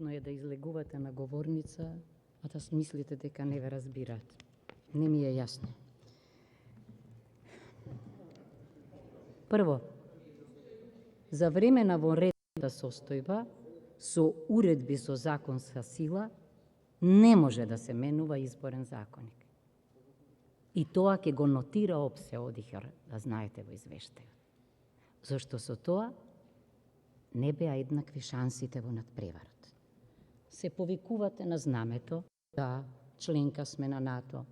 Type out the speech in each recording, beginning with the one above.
Апсурдно е да излегувате на говорница, а да смислите дека не ве разбираат. Не ми е јасно. Прво, за време на вонредната состојба, со уредби со законска сила, не може да се менува изборен законник. И тоа ќе го нотира Опсе Одихер, да знаете во извештајот. Зашто со тоа не беа еднакви шансите во надпреварот. Се повикувате на знамето, да, членка сме на НАТО,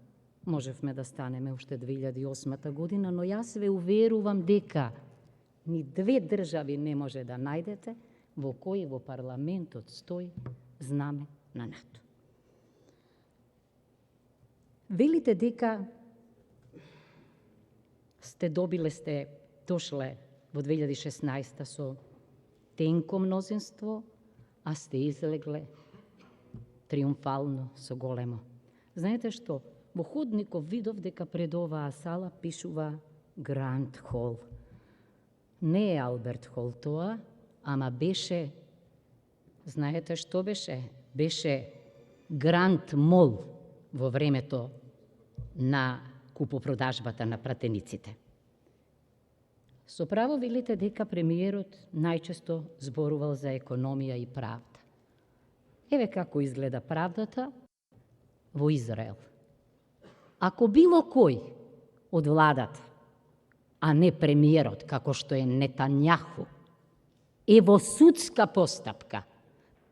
можевме да станеме уште 2008 година, но јас ве уверувам дека ни две држави не може да најдете во кои во парламентот стои знаме на НАТО. Велите дека сте дошле во 2016 со тенко мнозинство, а сте излегле триумфално со големо. Знаете што? Во ходников видов дека пред оваа сала пишува Гранд Хол. Не е Алберт Хол тоа, ама беше, знаете што беше? Беше Гранд Мол во времето на купопродажбата на пратениците. Со право велите дека премиерот најчесто зборувал за економија и правда. Еве како изгледа правдата во Израел. Ако било кој од владата, а не премиерот, како што е Нетањаху, е во судска постапка,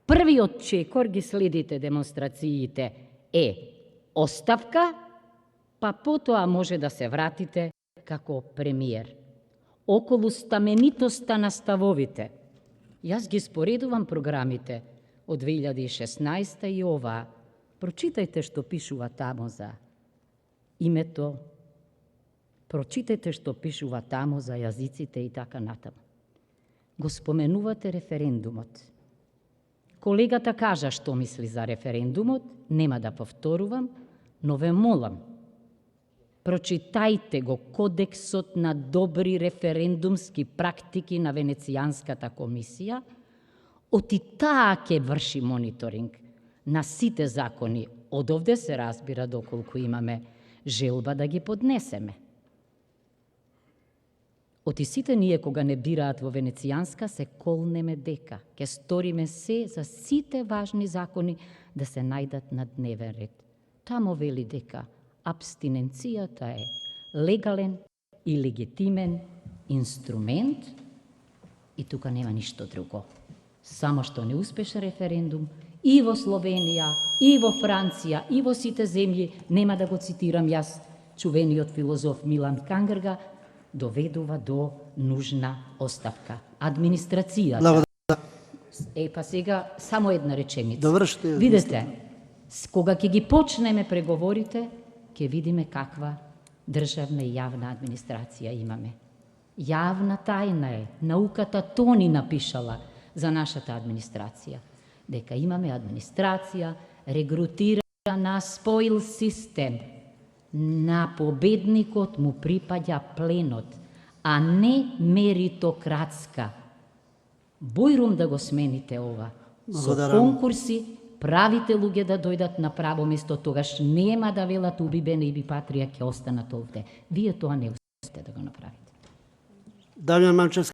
првиот чекор ги следите демонстрациите е оставка, па потоа може да се вратите како премиер. Околу стаменитоста на ставовите. Јас ги споредувам програмите од 2016 и оваа. Прочитајте што пишува тамо за името, прочитајте што пишува тамо за јазиците и така натаму. Го споменувате референдумот. Колегата кажа што мисли за референдумот, нема да повторувам, но ве молам, прочитајте го Кодексот на добри референдумски практики на Венецијанската комисија, оти таа ќе врши мониторинг на сите закони. Одовде се разбира доколку имаме желба да ги поднесеме. Оти сите ние кога не бираат во Венецијанска се колнеме дека ќе сториме се за сите важни закони да се најдат на дневен ред. Тамо вели дека абстиненцијата е легален и легитимен инструмент и тука нема ништо друго. Само што не успеше референдум и во Словенија, и во Франција, и во сите земји, нема да го цитирам јас, чувениот филозоф Милан Кангерга, доведува до нужна оставка. Администрацијата. Па сега само една реченица. Довршите. Видете, кога ќе ги почнеме преговорите, ќе видиме каква државна и јавна администрација имаме. Јавна тајна е, науката Тони напишала за нашата администрација, дека имаме администрација регрутирана споил систем. На победникот му припаѓа пленот, а не меритократска. Бојрум да го смените ова. Со конкурси правите луѓе да дојдат на право место, тогаш нема да велат уби бене и би патрија ќе останат овде. Вие тоа не успеете да го направите. Дамјан Манчевски.